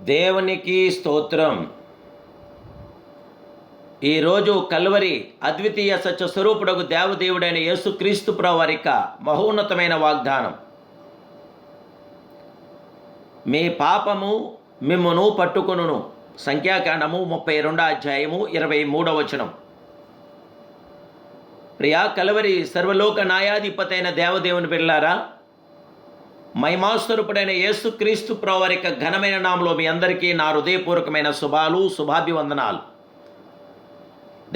దేవునికి స్తోత్రం. ఈరోజు కల్వరి అద్వితీయ సత్య స్వరూపుడకు దేవదేవుడైన యేసుక్రీస్తు ప్రభువారి యొక్క మహోన్నతమైన వాగ్దానం. మీ పాపము మిమ్మును పట్టుకొనును. సంఖ్యాకాండము 32 ప్రియా కల్వరి సర్వలోక న్యాయాధిపతైన దేవదేవుని బిడ్డలారా, మహిమాస్వరూపుడైన యేసుక్రీస్తు ప్రభువారి యొక్క ఘనమైన నామములో మీ అందరికీ నా హృదయపూర్వకమైన శుభాభివందనాలు.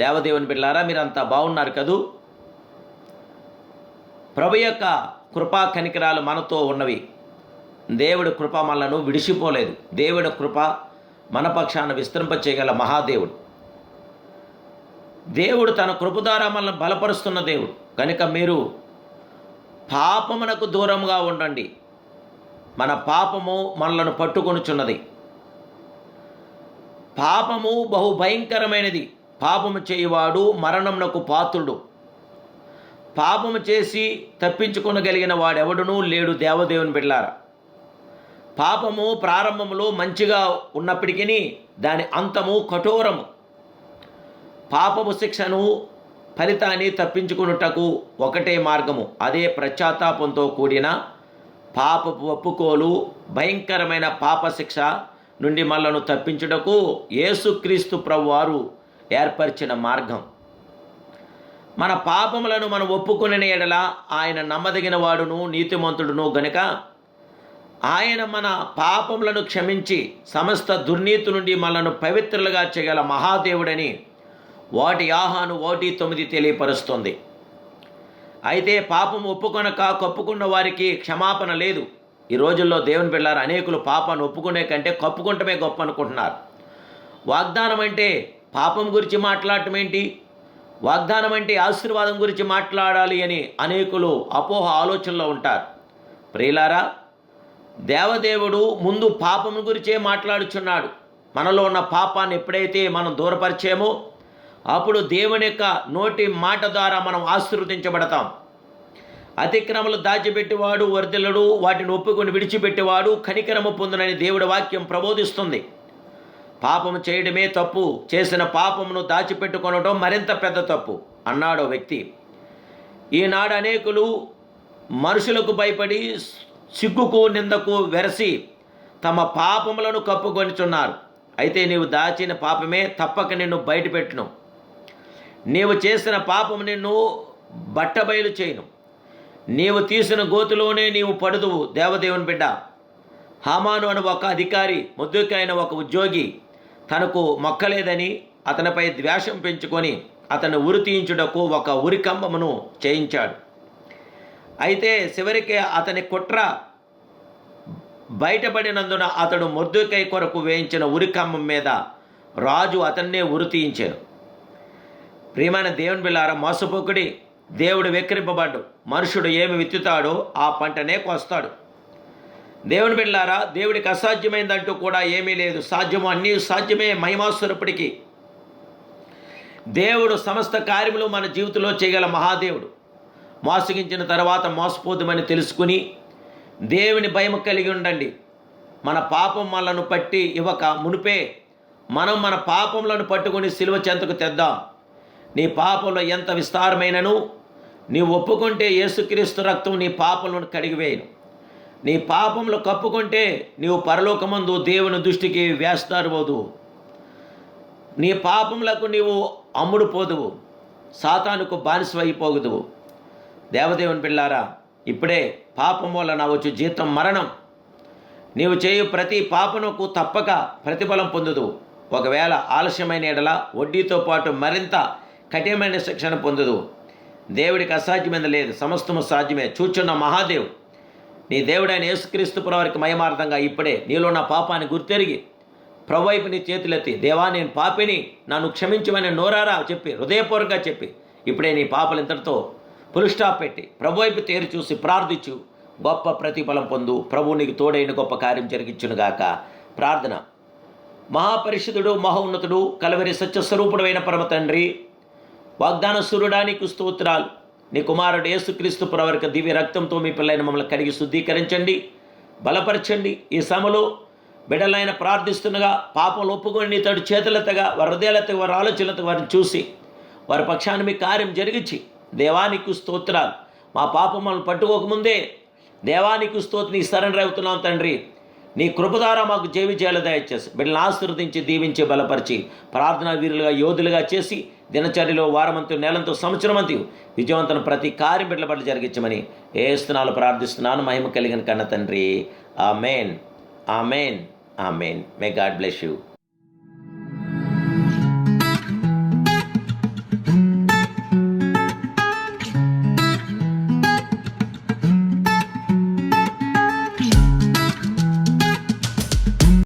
దేవదేవుని బిడ్డలారా, మీరంతా బాగున్నారు కదూ? ప్రభు యొక్క కృపా కనికరాలు మనతో ఉన్నవి. దేవుడి కృప మనలను విడిచిపోలేదు. దేవుడి కృప మన పక్షాన విస్తరింపచేయగల మహాదేవుడు. దేవుడు తన కృప ద్వారా మనల్ని బలపరుస్తున్న దేవుడు కనుక మీరు పాపమునకు దూరంగా ఉండండి. మన పాపము మనలను పట్టుకొనుచున్నది. పాపము బహు భయంకరమైనది. పాపము చేయువాడు మరణమునకు పాత్రుడు. పాపము చేసి తప్పించుకొనగలిగిన వాడెవడునూ లేడు. దేవదేవుని బిడ్డలారా, పాపము ప్రారంభములో మంచిగా ఉన్నప్పటికీ దాని అంతము కఠోరము. పాపము శిక్షను ఫలితాన్ని తప్పించుకున్నటకు ఒకటే మార్గము, అదే పశ్చాత్తాపంతో కూడిన పాపపు ఒప్పుకోలు. భయంకరమైన పాప శిక్ష నుండి మనలను తప్పించుటకు యేసుక్రీస్తు ప్రభువారు ఏర్పరిచిన మార్గం. మన పాపములను మనం ఒప్పుకునే ఎడల ఆయన నమ్మదగిన వాడును నీతిమంతుడును గనుక ఆయన మన పాపములను క్షమించి సమస్త దుర్నీతి నుండి మనలను పవిత్రులుగా చేయగల మహాదేవుడని వాటి ఆహాను 1:9 తెలియపరుస్తుంది. అయితే పాపం ఒప్పుకొనక కప్పుకున్న వారికి క్షమాపణ లేదు. ఈ రోజుల్లో దేవుని బిడ్డలారా, అనేకులు పాపాన్ని ఒప్పుకునే కంటే కప్పుకుంటమే గొప్ప అనుకుంటున్నారు. వాగ్దానం అంటే పాపం గురించి మాట్లాడటం ఏంటి? వాగ్దానం అంటే ఆశీర్వాదం గురించి మాట్లాడాలి అని అనేకులు అపోహ ఆలోచనలో ఉంటారు. ప్రియులారా, దేవదేవుడు ముందు పాపం గురించే మాట్లాడుచున్నాడు. మనలో ఉన్న పాపాన్ని ఎప్పుడైతే మనం దూరపరిచేమో అప్పుడు దేవుని యొక్క నోటి మాట ద్వారా మనం ఆశీర్వదించబడతాం. అతిక్రమలు దాచిపెట్టేవాడు వర్ధిల్లడు, వాటిని ఒప్పుకొని విడిచిపెట్టేవాడు కనికరము పొందునని దేవుడి వాక్యం ప్రబోధిస్తుంది. పాపము చేయడమే తప్పు, చేసిన పాపమును దాచిపెట్టుకొనడం మరింత పెద్ద తప్పు అన్నాడు వ్యక్తి. ఈనాడు అనేకులు మనుషులకు భయపడి సిగ్గుకు నిందకు వెరసి తమ పాపములను కప్పుకొనిచున్నారు. అయితే నీవు దాచిన పాపమే తప్పక నిన్ను బయటపెట్టును. నీవు చేసిన పాపము నిన్ను బట్టబయలు చేయను. నీవు తీసిన గోతులోనే నీవు పడుదువు. దేవదేవుని బిడ్డ, హామాను అని ఒక అధికారి, మొర్దెకై అయిన ఒక ఉద్యోగి తనకు మొక్కలేదని అతనిపై ద్వేషం పెంచుకొని అతను ఉరి తీయించుటకు ఒక ఉరికంబమును చేయించాడు. అయితే చివరికి అతని కుట్ర బయటపడినందున అతడు మొర్దెకై కొరకు వేయించిన ఉరికంబం మీద రాజు అతన్నే ఉరి తీయించాడు. ప్రియమైన దేవుని బిడ్డలారా, మోసపోకుడి. దేవుడు వెక్కిరింపబడ్డు. మనుషుడు ఏమి విత్తుతాడో ఆ పంటనే కోస్తాడు. దేవుని బిడ్డలారా, దేవుడికి అసాధ్యమైందంటూ కూడా ఏమీ లేదు. సాధ్యము అన్నీ సాధ్యమే మహిమాస్వరూపుడికి. దేవుడు సమస్త కార్యములు మన జీవితంలో చేయగల మహాదేవుడు. మోసగించిన తర్వాత మోసపోదుమని తెలుసుకుని దేవుని భయం కలిగి ఉండండి. మన పాపం మనలను పట్టి ఇవ్వక మునిపే మనం మన పాపములను పట్టుకొని సిలువ చెంతకు తెద్దాం. నీ పాపంలో ఎంత విస్తారమైనను నీవు ఒప్పుకుంటే యేసుక్రీస్తు రక్తం నీ పాపములను కడిగివేయను. నీ పాపములు కప్పుకుంటే నీవు పరలోకమందు దేవుని దృష్టికి వేస్తారుపోదువు. నీ పాపములకు నీవు అమ్ముడు పోదువు, సాతానుకు బానిసవైపోదువు. దేవదేవుని బిడ్డలారా, ఇప్పుడే పాపం వలన వచ్చు జీతం మరణం. నీవు చేయు ప్రతి పాపమునకు తప్పక ప్రతిఫలం పొందుదు. ఒకవేళ ఆలస్యమైన ఎడల వడ్డీతో పాటు మరింత కఠినమైన శిక్షణ పొందుదు. దేవుడికి అసాధ్యమైన లేదు, సమస్తము సాధ్యమే. చూచున్న మహాదేవ్ నీ దేవుడైన యేసుక్రీస్తు ప్రభువారికి మహిమార్థంగా ఇప్పుడే నీలో నా పాపాన్ని గుర్తెరిగి ప్రభు వైపు నీ చేతులెత్తి, దేవా నేను పాపిని, నన్ను క్షమించమని నోరారా చెప్పి, హృదయపూర్వకంగా చెప్పి ఇప్పుడే నీ పాపలు ఇంతటితో ఫుల్ స్టాప్ పెట్టి ప్రభు వైపు తేరి చూసి ప్రార్థించు. గొప్ప ప్రతిఫలం పొందు. ప్రభు నీకు తోడైన గొప్ప కార్యం జరిగించునుగాక. ప్రార్థన. మహాపరిశుద్ధుడు, మహోన్నతుడు, కల్వరి సత్యస్వరూపుడైన పరమ తండ్రి, వాగ్దాన సూర్యుడానికి స్తోత్రాలు. నీ కుమారుడు యేసుక్రీస్తు ప్రభువారి దివ్య రక్తంతో మీ పిల్లైన మమ్మల్ని కడిగి శుద్ధీకరించండి, బలపరచండి. ఈ సమలో బిడ్డలైన ప్రార్థిస్తుండగా పాపంలో ఒప్పుకొని నీ తోటి చేతులెత్తగా వారి హృదయాలెత్తగా వారి ఆలోచనలతో వారిని చూసి వారి పక్షాన్ని మీ కార్యం జరిగించి దేవానికి స్తోత్రాలు. మా పాపం మనల్ని పట్టుకోకముందే దేవానికి స్తోత్రం, నీ సరెండర్ అవుతున్నాం తండ్రి. నీ కృప ద్వారా మాకు జయవిజయాలు దయచేసి బిడ్డలను ఆశీర్వదించి దీవించి బలపరిచి ప్రార్థనా వీరులుగా యోధులుగా చేసి దినచర్యలో వారమంతు నెలంతో సంవత్సరమంతు విజయవంతం ప్రతి కార్యం బిడ్డల పట్ల జరిగించమని ఏస్తున్నాలు ప్రార్థిస్తున్నాను. మహిమ కలిగిన కన్న తండ్రి. Amen, amen, amen. May God bless you.